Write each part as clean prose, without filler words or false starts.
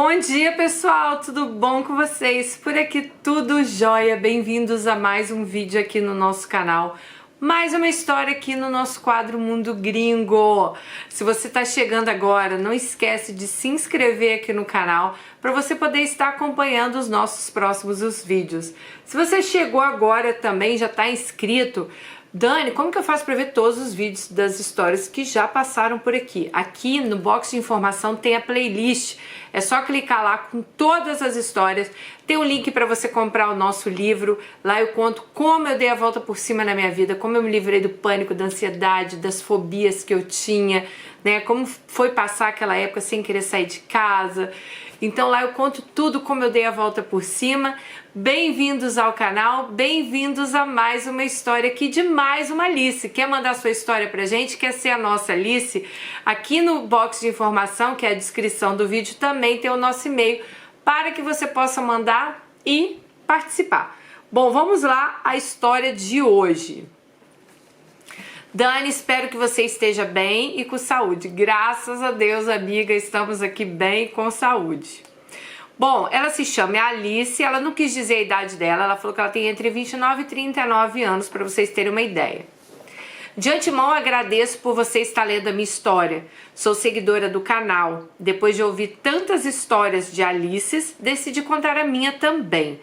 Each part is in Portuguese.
Bom dia, pessoal! Tudo bom com vocês? Por aqui tudo jóia. Bem-vindos a mais um vídeo aqui no nosso canal. Mais uma história aqui no nosso quadro Mundo Gringo. Se você está chegando agora, não esquece de se inscrever aqui no canal para você poder estar acompanhando os nossos próximos vídeos. Se você chegou agora também, já está inscrito, Dani, como que eu faço para ver todos os vídeos das histórias que já passaram por aqui? Aqui no box de informação tem a playlist. É só clicar lá com todas as histórias. Tem um link para você comprar o nosso livro. Lá eu conto como eu dei a volta por cima na minha vida, como eu me livrei do pânico, da ansiedade, das fobias que eu tinha, né? Como foi passar aquela época sem querer sair de casa. Então lá eu conto tudo como eu dei a volta por cima. Bem-vindos ao canal, bem-vindos a mais uma história aqui de mais uma Alice. Quer mandar sua história pra gente? Quer ser a nossa Alice? Aqui no box de informação, que é a descrição do vídeo, também tem o nosso e-mail para que você possa mandar e participar. Bom, vamos lá à história de hoje. Dani, espero que você esteja bem e com saúde. Graças a Deus, amiga, estamos aqui bem com saúde. Bom, ela se chama Alice, ela não quis dizer a idade dela, ela falou que ela tem entre 29 e 39 anos, para vocês terem uma ideia. De antemão, agradeço por você estar lendo a minha história. Sou seguidora do canal. Depois de ouvir tantas histórias de Alices, decidi contar a minha também.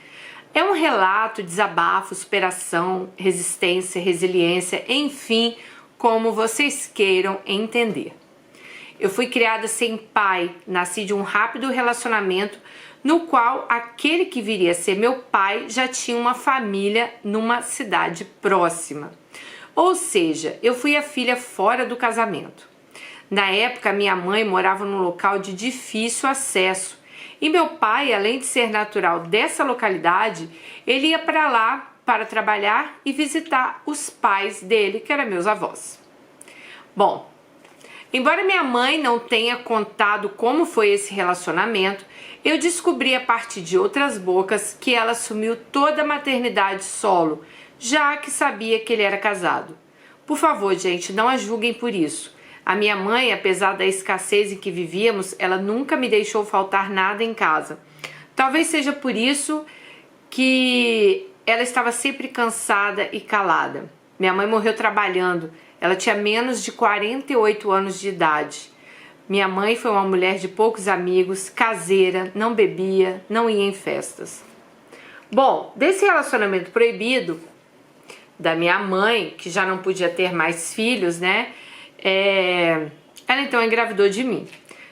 É um relato, desabafo, superação, resistência, resiliência, enfim, como vocês queiram entender. Eu fui criada sem pai, nasci de um rápido relacionamento no qual aquele que viria a ser meu pai já tinha uma família numa cidade próxima. Ou seja, eu fui a filha fora do casamento. Na época, minha mãe morava num local de difícil acesso e meu pai, além de ser natural dessa localidade, ele ia para lá para trabalhar e visitar os pais dele, que eram meus avós. Bom, embora minha mãe não tenha contado como foi esse relacionamento, eu descobri a partir de outras bocas que ela assumiu toda a maternidade solo, já que sabia que ele era casado. Por favor, gente, não a julguem por isso. A minha mãe, apesar da escassez em que vivíamos, ela nunca me deixou faltar nada em casa. Talvez seja por isso que ela estava sempre cansada e calada. Minha mãe morreu trabalhando. Ela tinha menos de 48 anos de idade. Minha mãe foi uma mulher de poucos amigos, caseira, não bebia, não ia em festas. Bom, desse relacionamento proibido da minha mãe, que já não podia ter mais filhos, né? Ela então engravidou de mim.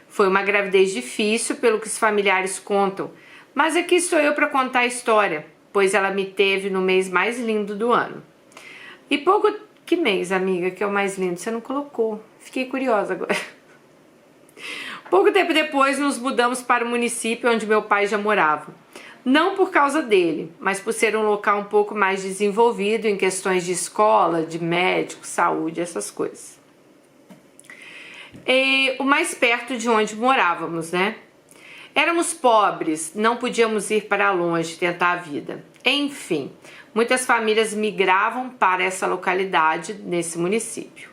Foi uma gravidez difícil, pelo que os familiares contam, mas aqui estou eu para contar a história, pois ela me teve no mês mais lindo do ano. E pouco... Que mês, amiga, que é o mais lindo? Você não colocou. Fiquei curiosa agora. Pouco tempo depois, nos mudamos para o município onde meu pai já morava. Não por causa dele, mas por ser um local um pouco mais desenvolvido em questões de escola, de médico, saúde, essas coisas. E o mais perto de onde morávamos, né? Éramos pobres, não podíamos ir para longe tentar a vida. Enfim, muitas famílias migravam para essa localidade, nesse município.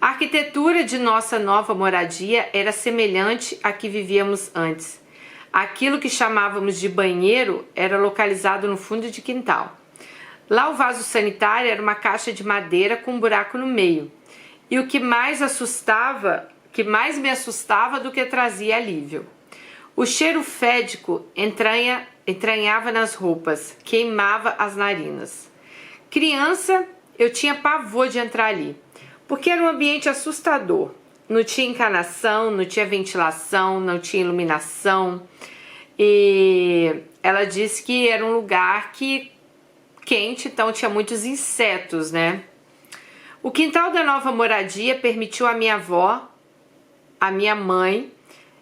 A arquitetura de nossa nova moradia era semelhante à que vivíamos antes. Aquilo que chamávamos de banheiro era localizado no fundo de quintal. Lá o vaso sanitário era uma caixa de madeira com um buraco no meio. E o que mais me assustava do que trazia alívio. O cheiro fédico entranhava nas roupas, queimava as narinas. Criança, eu tinha pavor de entrar ali, porque era um ambiente assustador. Não tinha encanação, não tinha ventilação, não tinha iluminação. E ela disse que era um lugar quente, então tinha muitos insetos, né? O quintal da nova moradia permitiu à minha avó, à minha mãe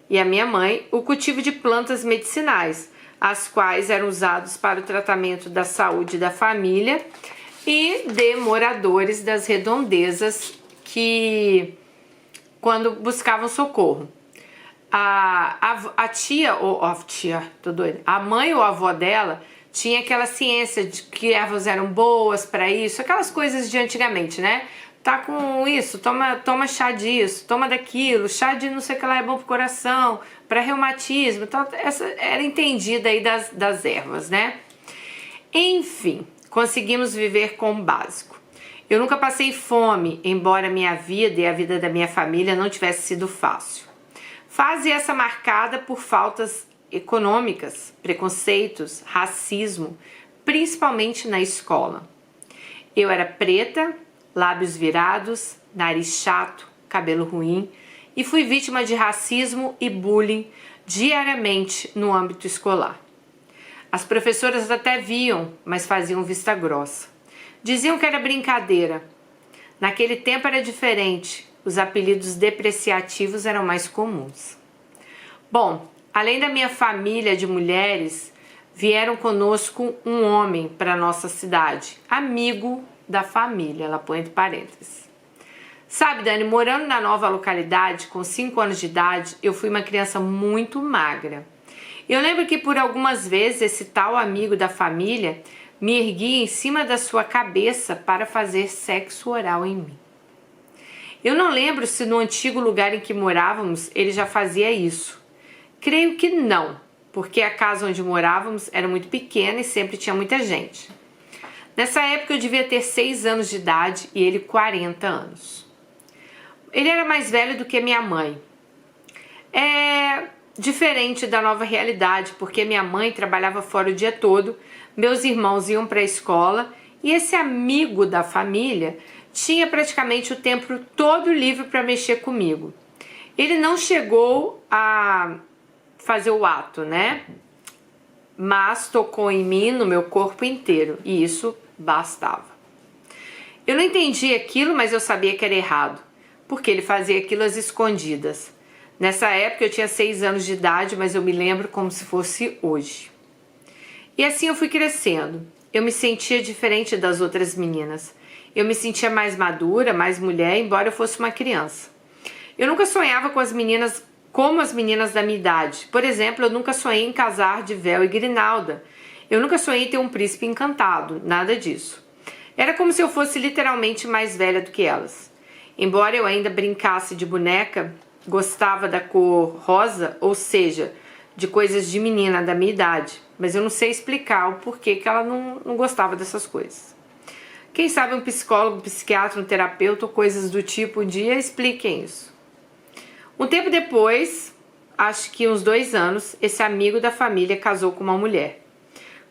e à minha mãe o cultivo de plantas medicinais, as quais eram usadas para o tratamento da saúde da família e de moradores das redondezas que quando buscavam socorro. A mãe ou a avó dela tinha aquela ciência de que ervas eram boas para isso, aquelas coisas de antigamente, né? tá com isso, toma chá disso, toma daquilo, chá de não sei o que lá é bom pro coração, para reumatismo, então essa era entendida aí das ervas, né? Enfim, conseguimos viver com o básico. Eu nunca passei fome, embora minha vida e a vida da minha família não tivesse sido fácil. Fase essa marcada por faltas econômicas, preconceitos, racismo, principalmente na escola. Eu era preta, lábios virados, nariz chato, cabelo ruim e fui vítima de racismo e bullying diariamente no âmbito escolar. As professoras até viam, mas faziam vista grossa. Diziam que era brincadeira. Naquele tempo era diferente, os apelidos depreciativos eram mais comuns. Bom, além da minha família de mulheres, vieram conosco um homem para nossa cidade, amigo da família, ela põe entre parênteses. Sabe, Dani, morando na nova localidade, com 5 anos de idade, eu fui uma criança muito magra. Eu lembro que por algumas vezes esse tal amigo da família me erguia em cima da sua cabeça para fazer sexo oral em mim. Eu não lembro se no antigo lugar em que morávamos ele já fazia isso. Creio que não, porque a casa onde morávamos era muito pequena e sempre tinha muita gente. Nessa época eu devia ter 6 anos de idade e ele 40 anos. Ele era mais velho do que minha mãe. É diferente da nova realidade, porque minha mãe trabalhava fora o dia todo, meus irmãos iam para a escola e esse amigo da família tinha praticamente o tempo todo livre para mexer comigo. Ele não chegou a fazer o ato, né? Mas tocou em mim, no meu corpo inteiro, e isso bastava. Eu não entendi aquilo, mas eu sabia que era errado, porque ele fazia aquilo às escondidas. Nessa época eu tinha 6 anos de idade, mas eu me lembro como se fosse hoje. E assim eu fui crescendo. Eu me sentia diferente das outras meninas. Eu me sentia mais madura, mais mulher, embora eu fosse uma criança. Eu nunca sonhava com as meninas como as meninas da minha idade. Por exemplo, eu nunca sonhei em casar de véu e grinalda. Eu nunca sonhei em ter um príncipe encantado, nada disso. Era como se eu fosse literalmente mais velha do que elas. Embora eu ainda brincasse de boneca, gostava da cor rosa, ou seja, de coisas de menina da minha idade. Mas eu não sei explicar o porquê que ela não gostava dessas coisas. Quem sabe um psicólogo, um psiquiatra, um terapeuta ou coisas do tipo um dia expliquem isso. Um tempo depois, acho que uns 2 anos, esse amigo da família casou com uma mulher.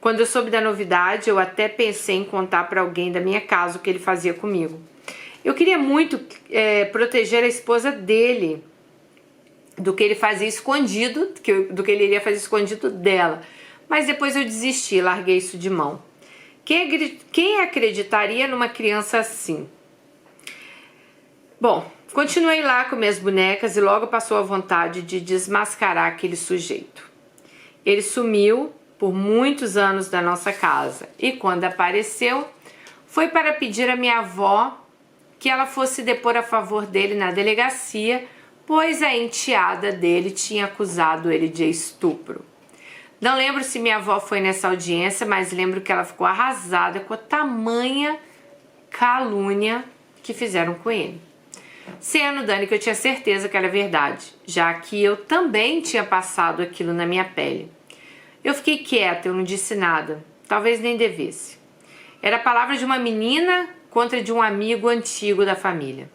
Quando eu soube da novidade, eu até pensei em contar para alguém da minha casa o que ele fazia comigo. Eu queria muito proteger a esposa dele do que ele fazia escondido, do que ele iria fazer escondido dela. Mas depois eu desisti, larguei isso de mão. Quem acreditaria numa criança assim? Bom, continuei lá com minhas bonecas e logo passou a vontade de desmascarar aquele sujeito. Ele sumiu por muitos anos da nossa casa e quando apareceu, foi para pedir à minha avó que ela fosse depor a favor dele na delegacia, pois a enteada dele tinha acusado ele de estupro. Não lembro se minha avó foi nessa audiência, mas lembro que ela ficou arrasada com a tamanha calúnia que fizeram com ele. Sendo, Dani, que eu tinha certeza que era verdade, já que eu também tinha passado aquilo na minha pele. Eu fiquei quieta, eu não disse nada, talvez nem devesse. Era a palavra de uma menina contra de um amigo antigo da família.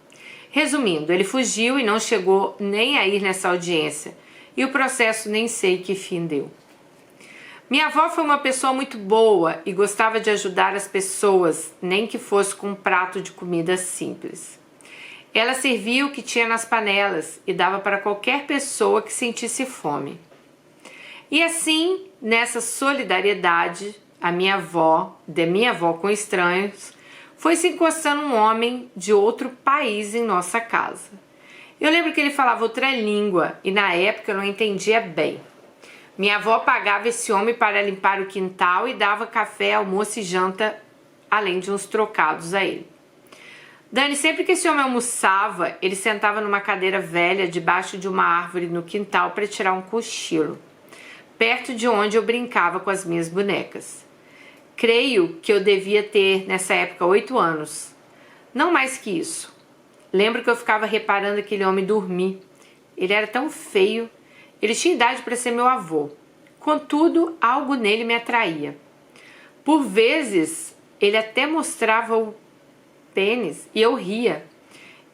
Resumindo, ele fugiu e não chegou nem a ir nessa audiência, e o processo nem sei que fim deu. Minha avó foi uma pessoa muito boa e gostava de ajudar as pessoas, nem que fosse com um prato de comida simples. Ela servia o que tinha nas panelas e dava para qualquer pessoa que sentisse fome. E assim, nessa solidariedade, da minha avó com estranhos, foi se encostando um homem de outro país em nossa casa. Eu lembro que ele falava outra língua e na época eu não entendia bem. Minha avó pagava esse homem para limpar o quintal e dava café, almoço e janta, além de uns trocados a ele. Dani, sempre que esse homem almoçava, ele sentava numa cadeira velha debaixo de uma árvore no quintal para tirar um cochilo, perto de onde eu brincava com as minhas bonecas. Creio que eu devia ter, nessa época, 8 anos. Não mais que isso. Lembro que eu ficava reparando aquele homem dormir. Ele era tão feio. Ele tinha idade para ser meu avô. Contudo, algo nele me atraía. Por vezes, ele até mostrava o pênis e eu ria.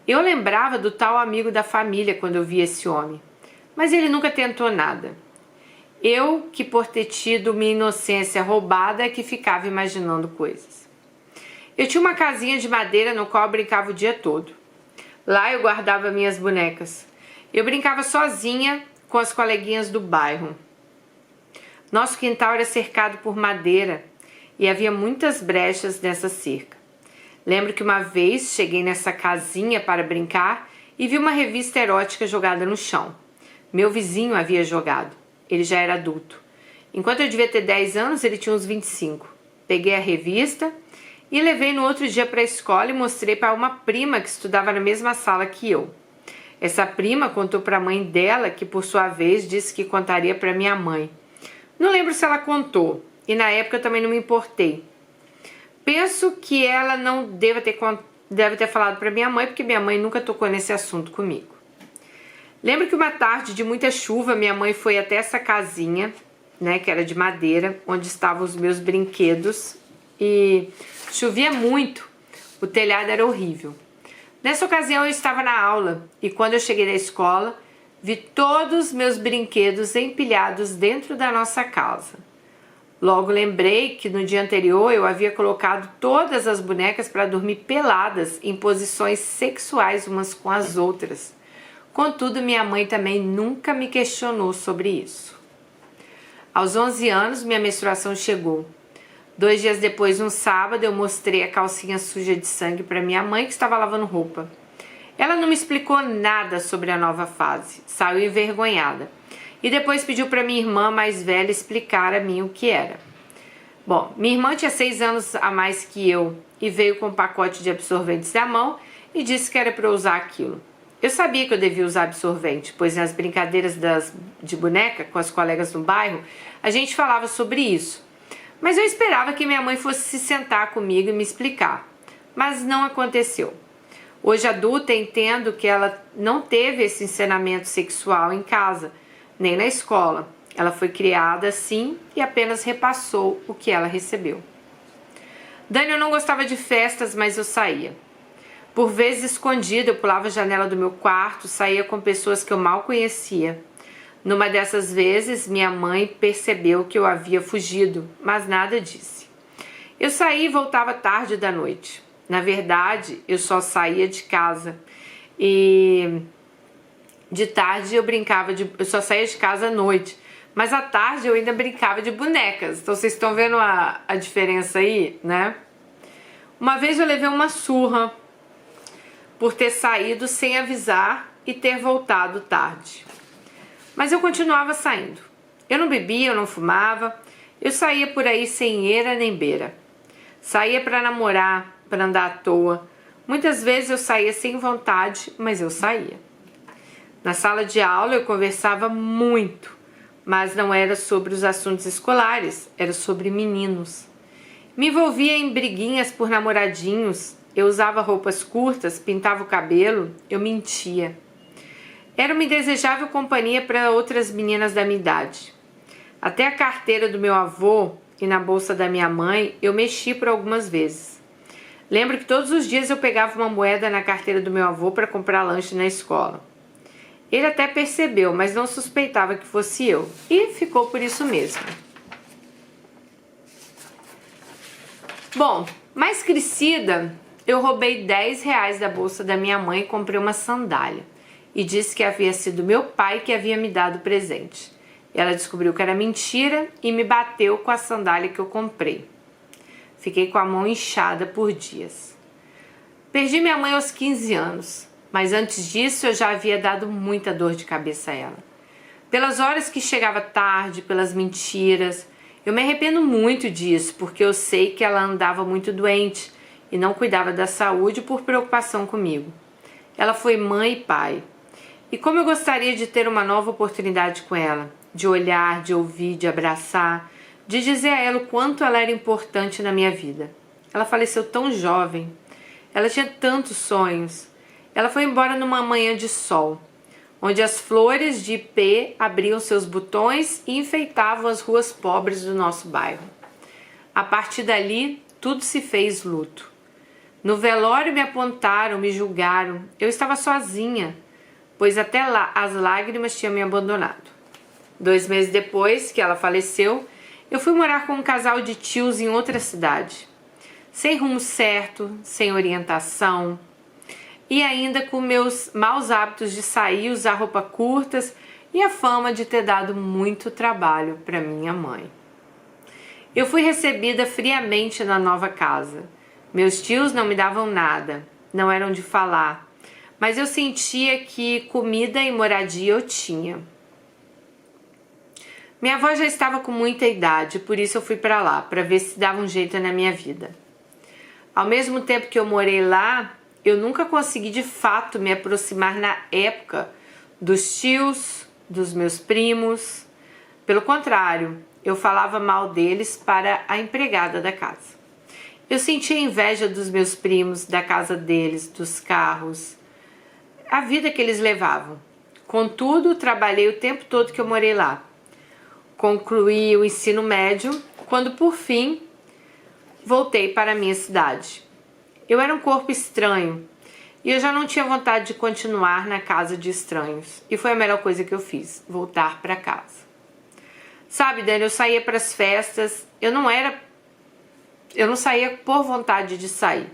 Eu lembrava do tal amigo da família quando eu via esse homem. Mas ele nunca tentou nada. Eu, que por ter tido minha inocência roubada, é que ficava imaginando coisas. Eu tinha uma casinha de madeira no qual eu brincava o dia todo. Lá eu guardava minhas bonecas. Eu brincava sozinha com as coleguinhas do bairro. Nosso quintal era cercado por madeira e havia muitas brechas nessa cerca. Lembro que uma vez cheguei nessa casinha para brincar e vi uma revista erótica jogada no chão. Meu vizinho havia jogado. Ele já era adulto. Enquanto eu devia ter 10 anos, ele tinha uns 25. Peguei a revista e levei no outro dia para a escola e mostrei para uma prima que estudava na mesma sala que eu. Essa prima contou para a mãe dela, que por sua vez disse que contaria para minha mãe. Não lembro se ela contou, e na época eu também não me importei. Penso que ela não deve ter falado para minha mãe, porque minha mãe nunca tocou nesse assunto comigo. Lembro que uma tarde de muita chuva, minha mãe foi até essa casinha, né, que era de madeira, onde estavam os meus brinquedos, e chovia muito, o telhado era horrível. Nessa ocasião eu estava na aula, e quando eu cheguei da escola, vi todos os meus brinquedos empilhados dentro da nossa casa. Logo lembrei que no dia anterior eu havia colocado todas as bonecas para dormir peladas em posições sexuais umas com as outras. Contudo, minha mãe também nunca me questionou sobre isso. Aos 11 anos, minha menstruação chegou. 2 dias depois, um sábado, eu mostrei a calcinha suja de sangue para minha mãe, que estava lavando roupa. Ela não me explicou nada sobre a nova fase, saiu envergonhada. E depois pediu para minha irmã mais velha explicar a mim o que era. Bom, minha irmã tinha 6 anos a mais que eu e veio com um pacote de absorventes na mão e disse que era para eu usar aquilo. Eu sabia que eu devia usar absorvente, pois nas brincadeiras de boneca com as colegas no bairro, a gente falava sobre isso. Mas eu esperava que minha mãe fosse se sentar comigo e me explicar. Mas não aconteceu. Hoje adulta, entendo que ela não teve esse ensinamento sexual em casa, nem na escola. Ela foi criada assim e apenas repassou o que ela recebeu. Dani, eu não gostava de festas, mas eu saía. Por vezes escondida, eu pulava a janela do meu quarto, saía com pessoas que eu mal conhecia. Numa dessas vezes, minha mãe percebeu que eu havia fugido, mas nada disse. Eu saía e voltava tarde da noite. Na verdade, eu só saía de casa e de tarde eu só saía de casa à noite. Mas à tarde eu ainda brincava de bonecas. Então vocês estão vendo a diferença aí, né? Uma vez eu levei uma surra por ter saído sem avisar e ter voltado tarde. Mas eu continuava saindo. Eu não bebia, eu não fumava. Eu saía por aí sem eira nem beira. Saía para namorar, para andar à toa. Muitas vezes eu saía sem vontade, mas eu saía. Na sala de aula eu conversava muito, mas não era sobre os assuntos escolares, era sobre meninos. Me envolvia em briguinhas por namoradinhos, eu usava roupas curtas, pintava o cabelo, eu mentia. Era uma indesejável companhia para outras meninas da minha idade. Até a carteira do meu avô e na bolsa da minha mãe eu mexi por algumas vezes. Lembro que todos os dias eu pegava uma moeda na carteira do meu avô para comprar lanche na escola. Ele até percebeu, mas não suspeitava que fosse eu, e ficou por isso mesmo. Bom, mais crescida, eu roubei R$10 da bolsa da minha mãe e comprei uma sandália. E disse que havia sido meu pai que havia me dado o presente. Ela descobriu que era mentira e me bateu com a sandália que eu comprei. Fiquei com a mão inchada por dias. Perdi minha mãe aos 15 anos, mas antes disso eu já havia dado muita dor de cabeça a ela. Pelas horas que chegava tarde, pelas mentiras, eu me arrependo muito disso, porque eu sei que ela andava muito doente e não cuidava da saúde por preocupação comigo. Ela foi mãe e pai. E como eu gostaria de ter uma nova oportunidade com ela, de olhar, de ouvir, de abraçar, de dizer a ela o quanto ela era importante na minha vida. Ela faleceu tão jovem. Ela tinha tantos sonhos. Ela foi embora numa manhã de sol, onde as flores de ipê abriam seus botões e enfeitavam as ruas pobres do nosso bairro. A partir dali, tudo se fez luto. No velório me apontaram, me julgaram. Eu estava sozinha, pois até lá as lágrimas tinham me abandonado. 2 meses depois que ela faleceu, eu fui morar com um casal de tios em outra cidade. Sem rumo certo, sem orientação e ainda com meus maus hábitos de sair, usar roupa curtas e a fama de ter dado muito trabalho para minha mãe. Eu fui recebida friamente na nova casa. Meus tios não me davam nada, não eram de falar, mas eu sentia que comida e moradia eu tinha. Minha avó já estava com muita idade, por isso eu fui para lá, para ver se dava um jeito na minha vida. Ao mesmo tempo que eu morei lá, eu nunca consegui de fato me aproximar na época dos tios, dos meus primos. Pelo contrário, eu falava mal deles para a empregada da casa. Eu sentia inveja dos meus primos, da casa deles, dos carros, a vida que eles levavam. Contudo, trabalhei o tempo todo que eu morei lá. Concluí o ensino médio, quando por fim voltei para a minha cidade. Eu era um corpo estranho e eu já não tinha vontade de continuar na casa de estranhos. E foi a melhor coisa que eu fiz, voltar para casa. Sabe, Dani, eu saía para as festas, eu não saía por vontade de sair.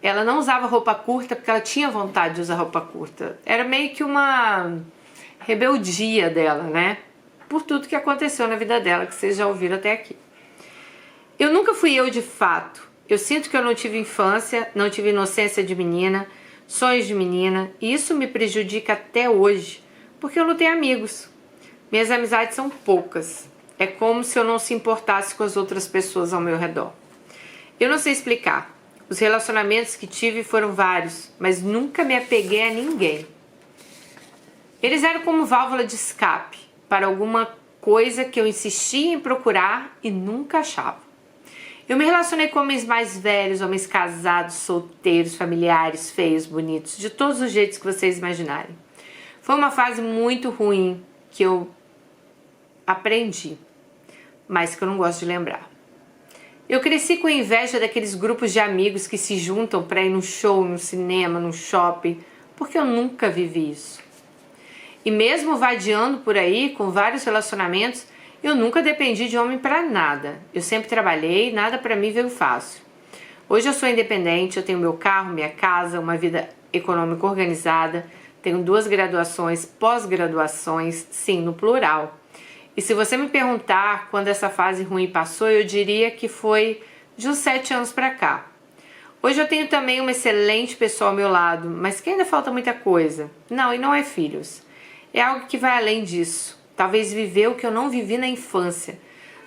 Ela não usava roupa curta porque ela tinha vontade de usar roupa curta. Era meio que uma rebeldia dela, né? Por tudo que aconteceu na vida dela, que vocês já ouviram até aqui. Eu nunca fui eu de fato. Eu sinto que eu não tive infância, não tive inocência de menina, sonhos de menina, e isso me prejudica até hoje, porque eu não tenho amigos. Minhas amizades são poucas. É como se eu não se importasse com as outras pessoas ao meu redor. Eu não sei explicar. Os relacionamentos que tive foram vários, mas nunca me apeguei a ninguém. Eles eram como válvula de escape para alguma coisa que eu insistia em procurar e nunca achava. Eu me relacionei com homens mais velhos, homens casados, solteiros, familiares, feios, bonitos, de todos os jeitos que vocês imaginarem. Foi uma fase muito ruim que eu aprendi, mas que eu não gosto de lembrar. Eu cresci com inveja daqueles grupos de amigos que se juntam para ir no show, no cinema, no shopping, porque eu nunca vivi isso. E mesmo vadiando por aí com vários relacionamentos, eu nunca dependi de homem para nada. Eu sempre trabalhei, nada para mim veio fácil. Hoje eu sou independente, eu tenho meu carro, minha casa, uma vida econômica organizada, tenho 2 graduações, pós-graduações, sim, no plural. E se você me perguntar quando essa fase ruim passou, eu diria que foi de uns 7 anos para cá. Hoje eu tenho também uma excelente pessoa ao meu lado, mas que ainda falta muita coisa. Não, e não é filhos. É algo que vai além disso. Talvez viver o que eu não vivi na infância.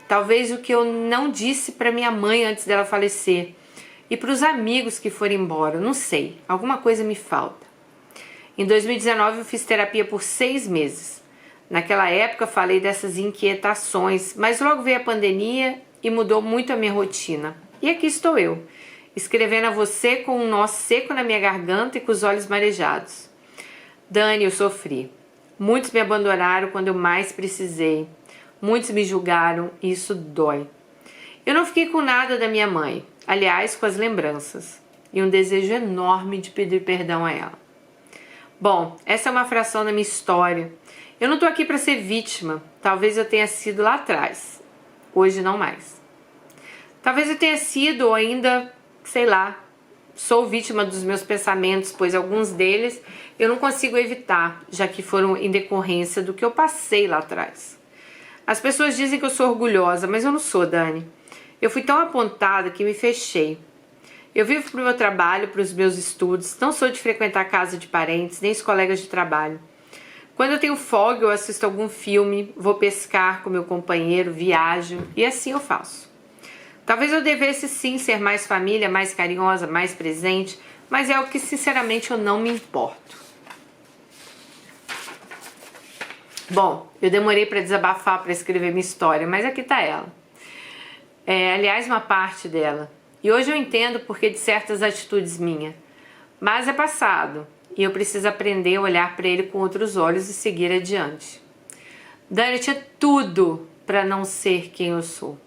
Talvez o que eu não disse para minha mãe antes dela falecer. E para os amigos que foram embora. Não sei, alguma coisa me falta. Em 2019 eu fiz terapia por 6 meses. Naquela época falei dessas inquietações, mas logo veio a pandemia e mudou muito a minha rotina. E aqui estou eu, escrevendo a você com um nó seco na minha garganta e com os olhos marejados. Dani, eu sofri. Muitos me abandonaram quando eu mais precisei. Muitos me julgaram e isso dói. Eu não fiquei com nada da minha mãe, aliás, com as lembranças. E um desejo enorme de pedir perdão a ela. Bom, essa é uma fração da minha história. Eu não tô aqui para ser vítima. Talvez eu tenha sido lá atrás. Hoje não mais. Talvez eu tenha sido ou ainda, sei lá, sou vítima dos meus pensamentos, pois alguns deles eu não consigo evitar, já que foram em decorrência do que eu passei lá atrás. As pessoas dizem que eu sou orgulhosa, mas eu não sou, Dani. Eu fui tão apontada que me fechei. Eu vivo pro meu trabalho, para os meus estudos, não sou de frequentar a casa de parentes, nem os colegas de trabalho. Quando eu tenho folga, eu assisto algum filme, vou pescar com meu companheiro, viajo e assim eu faço. Talvez eu devesse sim ser mais família, mais carinhosa, mais presente, mas é algo que sinceramente eu não me importo. Bom, eu demorei para desabafar, para escrever minha história, mas aqui tá ela. Aliás, uma parte dela. E hoje eu entendo o porquê de certas atitudes minhas. Mas é passado e eu preciso aprender a olhar para ele com outros olhos e seguir adiante. Dani, eu tinha tudo para não ser quem eu sou.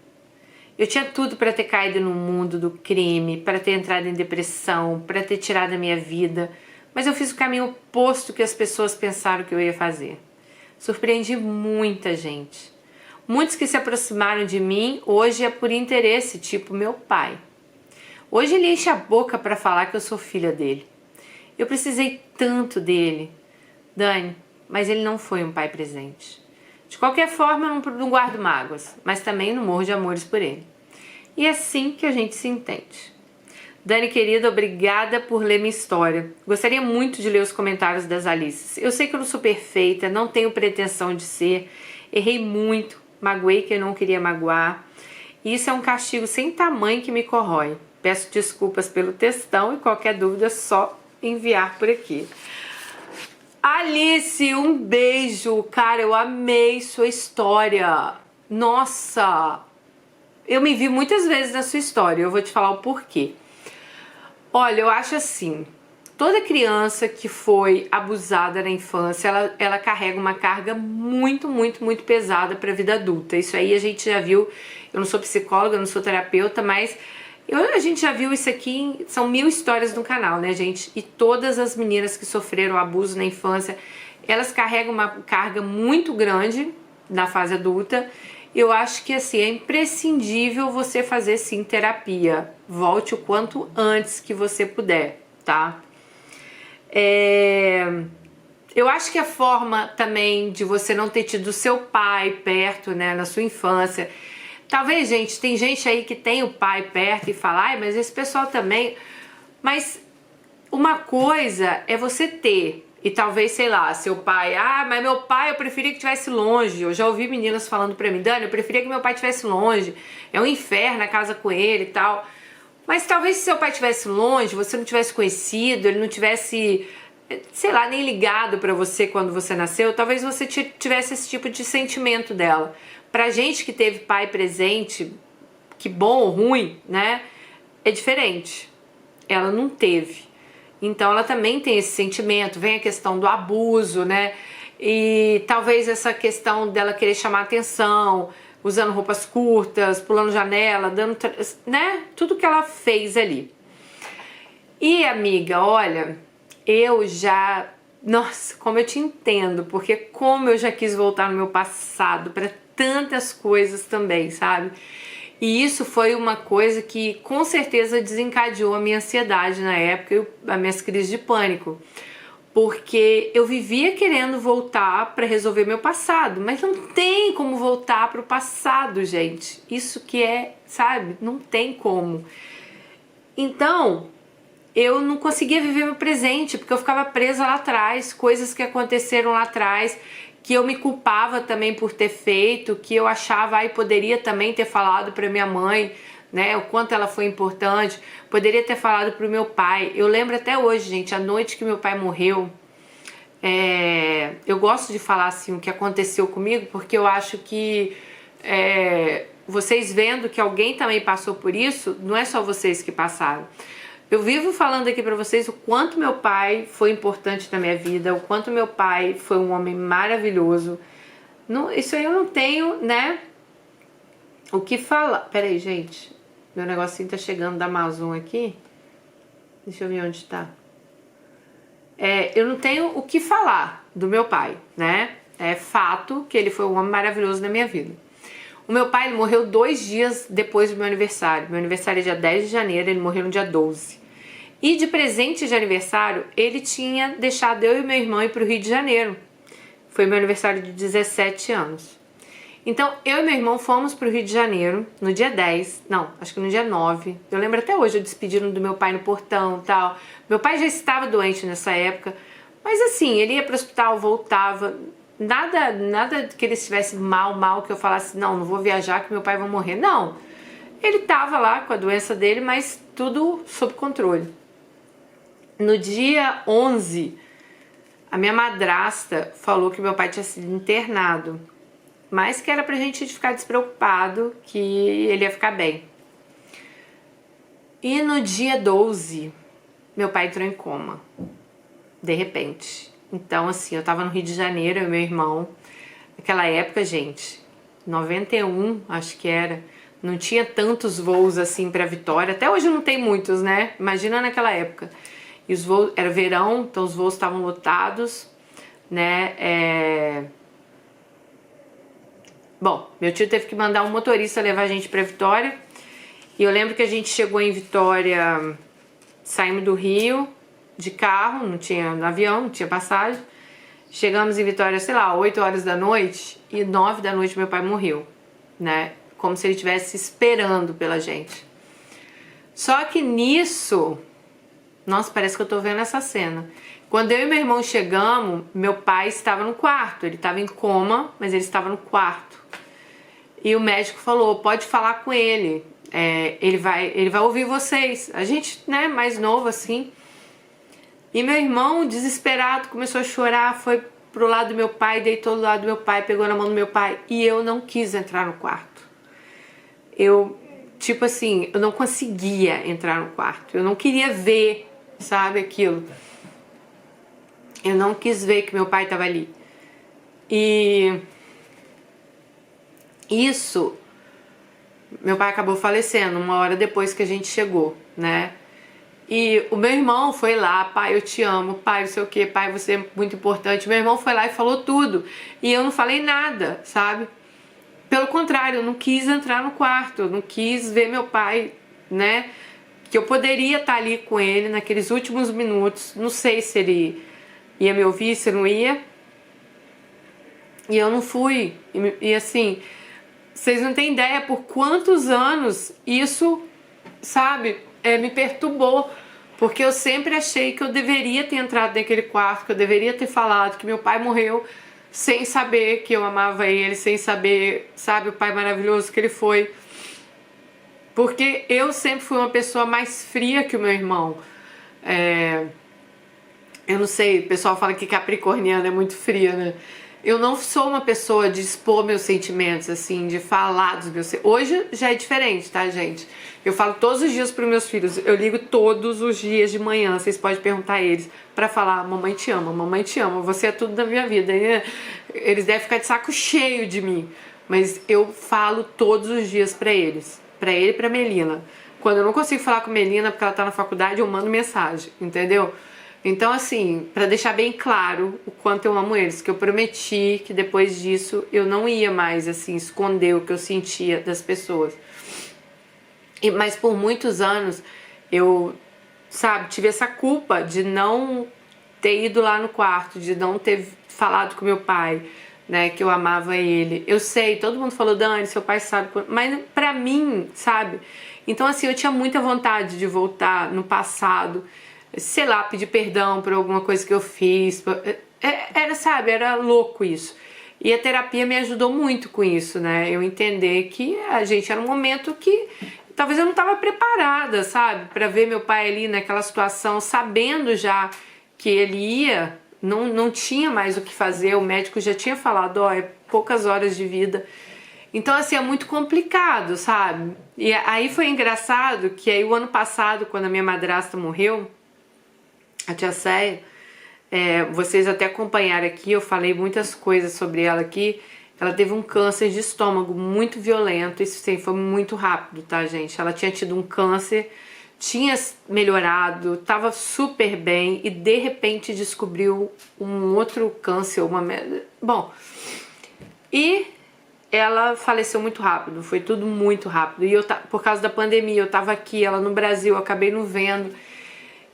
Eu tinha tudo para ter caído no mundo do crime, para ter entrado em depressão, para ter tirado a minha vida, mas eu fiz o caminho oposto que as pessoas pensaram que eu ia fazer. Surpreendi muita gente. Muitos que se aproximaram de mim hoje é por interesse, tipo meu pai. Hoje ele enche a boca para falar que eu sou filha dele. Eu precisei tanto dele, Dani, mas ele não foi um pai presente. De qualquer forma, eu não guardo mágoas, mas também não morro de amores por ele. E é assim que a gente se entende. Dani, querida, obrigada por ler minha história. Gostaria muito de ler os comentários das Alices. Eu sei que eu não sou perfeita, não tenho pretensão de ser, errei muito, magoei quem eu não queria magoar. E isso é um castigo sem tamanho que me corrói. Peço desculpas pelo textão e qualquer dúvida é só enviar por aqui. Alice, um beijo. Cara, eu amei sua história. Nossa, eu me vi muitas vezes na sua história. Eu vou te falar o porquê. Olha, eu acho assim, toda criança que foi abusada na infância, ela carrega uma carga muito, muito, muito pesada para a vida adulta. Isso aí a gente já viu. Eu não sou psicóloga, eu não sou terapeuta, mas a gente já viu isso aqui, são 1000 histórias no canal, né, gente? E todas as meninas que sofreram abuso na infância, elas carregam uma carga muito grande na fase adulta. Eu acho que, assim, é imprescindível você fazer, sim, terapia. Volte o quanto antes que você puder, tá? Eu acho que a forma também de você não ter tido seu pai perto, né, na sua infância. Talvez, gente, tem gente aí que tem o pai perto e fala, ai, mas esse pessoal também. Mas uma coisa é você ter, e talvez, sei lá, seu pai, mas meu pai eu preferia que estivesse longe. Eu já ouvi meninas falando pra mim, Dani, eu preferia que meu pai estivesse longe. É um inferno a casa com ele e tal. Mas talvez se seu pai estivesse longe, você não tivesse conhecido, ele não tivesse, sei lá, nem ligado pra você quando você nasceu, talvez você tivesse esse tipo de sentimento dela. Pra gente que teve pai presente, que bom ou ruim, né, é diferente. Ela não teve. Então ela também tem esse sentimento, vem a questão do abuso, né, e talvez essa questão dela querer chamar atenção, usando roupas curtas, pulando janela, dando, né, tudo que ela fez ali. E amiga, olha, eu já... Nossa, como eu te entendo, porque como eu já quis voltar no meu passado para tantas coisas também, sabe? E isso foi uma coisa que com certeza desencadeou a minha ansiedade na época e as minhas crises de pânico. Porque eu vivia querendo voltar para resolver meu passado, mas não tem como voltar para o passado, gente. Isso que é, sabe? Não tem como. Então, eu não conseguia viver meu presente, porque eu ficava presa lá atrás, coisas que aconteceram lá atrás, que eu me culpava também por ter feito, que eu achava, poderia também ter falado para minha mãe, né, o quanto ela foi importante, poderia ter falado para o meu pai. Eu lembro até hoje, gente, a noite que meu pai morreu, eu gosto de falar assim o que aconteceu comigo, porque eu acho que vocês vendo que alguém também passou por isso, não é só vocês que passaram. Eu vivo falando aqui pra vocês o quanto meu pai foi importante na minha vida, o quanto meu pai foi um homem maravilhoso. Não, isso aí eu não tenho, né, o que falar. Pera aí, gente. Meu negocinho tá chegando da Amazon aqui. Deixa eu ver onde tá. Eu não tenho o que falar do meu pai, né? É fato que ele foi um homem maravilhoso na minha vida. O meu pai, ele morreu 2 dias depois do meu aniversário. Meu aniversário é dia 10 de janeiro, ele morreu no dia 12. E de presente de aniversário, ele tinha deixado eu e meu irmão ir para o Rio de Janeiro. Foi meu aniversário de 17 anos. Então, eu e meu irmão fomos para o Rio de Janeiro no dia 10, não, acho que no dia 9. Eu lembro até hoje, eu despedindo do meu pai no portão e tal. Meu pai já estava doente nessa época, mas assim, ele ia para o hospital, voltava. Nada que ele estivesse mal, que eu falasse, não vou viajar que meu pai vai morrer. Não, ele estava lá com a doença dele, mas tudo sob controle. No dia 11, a minha madrasta falou que meu pai tinha sido internado, mas que era pra gente ficar despreocupado, que ele ia ficar bem. E no dia 12, meu pai entrou em coma, de repente. Então, assim, eu tava no Rio de Janeiro, eu e meu irmão. Naquela época, gente, 91, acho que era, não tinha tantos voos assim pra Vitória. Até hoje não tem muitos, né? Imagina naquela época. E os voos, era verão, então os voos estavam lotados, né? Bom, meu tio teve que mandar um motorista levar a gente pra Vitória. E eu lembro que a gente chegou em Vitória, saímos do Rio de carro, não tinha avião, não tinha passagem. Chegamos em Vitória, sei lá, 8 horas da noite, e 9 da noite meu pai morreu, né? Como se ele estivesse esperando pela gente. Só que nisso, nossa, parece que eu tô vendo essa cena. Quando eu e meu irmão chegamos, meu pai estava no quarto, ele estava em coma, mas ele estava no quarto. E o médico falou, pode falar com ele, ele vai ouvir vocês. A gente, né, mais novo assim. E meu irmão, desesperado, começou a chorar, foi pro lado do meu pai, deitou do lado do meu pai, pegou na mão do meu pai. E eu não quis entrar no quarto. Eu, tipo assim, eu não conseguia entrar no quarto. Eu não queria ver, sabe, aquilo. Eu não quis ver que meu pai estava ali. E isso, meu pai acabou falecendo 1 hora depois que a gente chegou, né? E o meu irmão foi lá, pai, eu te amo, pai, não sei o que, pai, você é muito importante. Meu irmão foi lá e falou tudo. E eu não falei nada, sabe? Pelo contrário, eu não quis entrar no quarto, eu não quis ver meu pai, né? Que eu poderia estar ali com ele naqueles últimos minutos. Não sei se ele ia me ouvir, se não ia. E eu não fui. E assim, vocês não têm ideia por quantos anos isso, sabe, me perturbou. Porque eu sempre achei que eu deveria ter entrado naquele quarto, que eu deveria ter falado que meu pai morreu sem saber que eu amava ele, sem saber, sabe, o pai maravilhoso que ele foi. Porque eu sempre fui uma pessoa mais fria que o meu irmão. Eu não sei, o pessoal fala que capricorniana é muito fria, né? Eu não sou uma pessoa de expor meus sentimentos, assim, de falar dos meus... Hoje já é diferente, tá, gente? Eu falo todos os dias pros meus filhos, eu ligo todos os dias de manhã, vocês podem perguntar a eles, pra falar, mamãe te ama, você é tudo da minha vida. E eles devem ficar de saco cheio de mim, mas eu falo todos os dias pra eles, pra ele e pra Melina. Quando eu não consigo falar com a Melina porque ela tá na faculdade, eu mando mensagem, entendeu? Então, assim, pra deixar bem claro o quanto eu amo eles, que eu prometi que depois disso eu não ia mais, assim, esconder o que eu sentia das pessoas. Mas por muitos anos eu, sabe, tive essa culpa de não ter ido lá no quarto, de não ter falado com meu pai, né, que eu amava ele. Eu sei, todo mundo falou, Dani, seu pai sabe, mas pra mim, sabe? Então, assim, eu tinha muita vontade de voltar no passado, sei lá, pedir perdão por alguma coisa que eu fiz. Era, sabe, era louco isso. E a terapia me ajudou muito com isso, né? Eu entender que a gente era um momento que talvez eu não estava preparada, sabe? Pra ver meu pai ali naquela situação, sabendo já que ele ia, não tinha mais o que fazer, o médico já tinha falado, ó, é poucas horas de vida. Então, assim, é muito complicado, sabe? E aí foi engraçado que aí o ano passado, quando a minha madrasta morreu, a tia Céia, vocês até acompanharam aqui, eu falei muitas coisas sobre ela aqui. Ela teve um câncer de estômago muito violento, isso sim, foi muito rápido, tá, gente? Ela tinha tido um câncer, tinha melhorado, tava super bem e de repente descobriu um outro câncer, bom, e ela faleceu muito rápido, foi tudo muito rápido. E eu, por causa da pandemia, eu tava aqui, ela no Brasil, eu acabei não vendo.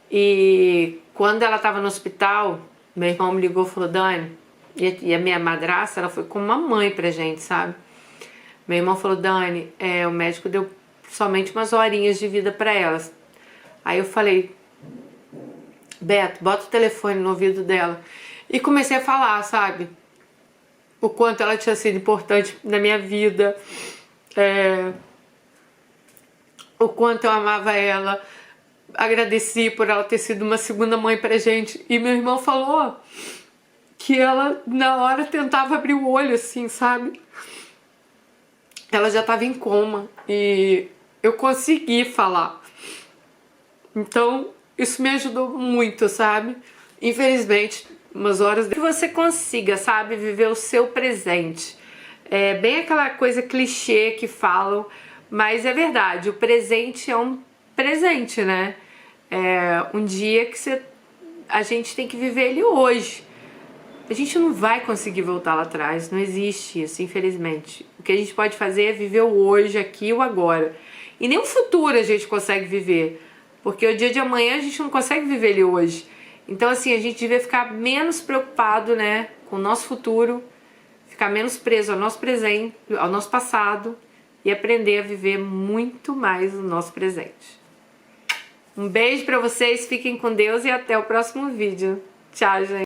E quando ela tava no hospital, meu irmão me ligou e falou, Dani, e a minha madrasta, ela foi como uma mãe pra gente, sabe? Meu irmão falou, Dani, o médico deu somente umas horinhas de vida pra elas. Aí eu falei, Beto, bota o telefone no ouvido dela. E comecei a falar, sabe? O quanto ela tinha sido importante na minha vida. O quanto eu amava ela. Agradeci por ela ter sido uma segunda mãe pra gente. E meu irmão falou que ela, na hora, tentava abrir o olho, assim, sabe? Ela já tava em coma. E eu consegui falar. Então, isso me ajudou muito, sabe? Infelizmente, umas horas que você consiga, sabe, viver o seu presente. É bem aquela coisa clichê que falam, mas é verdade, o presente é um presente, né? É um dia que a gente tem que viver ele hoje. A gente não vai conseguir voltar lá atrás, não existe isso, infelizmente. O que a gente pode fazer é viver o hoje, aqui e o agora. E nem o futuro a gente consegue viver, porque o dia de amanhã a gente não consegue viver ele hoje. Então, assim, a gente devia ficar menos preocupado, né, com o nosso futuro, ficar menos preso ao nosso presente, ao nosso passado e aprender a viver muito mais o nosso presente. Um beijo pra vocês, fiquem com Deus e até o próximo vídeo. Tchau, gente!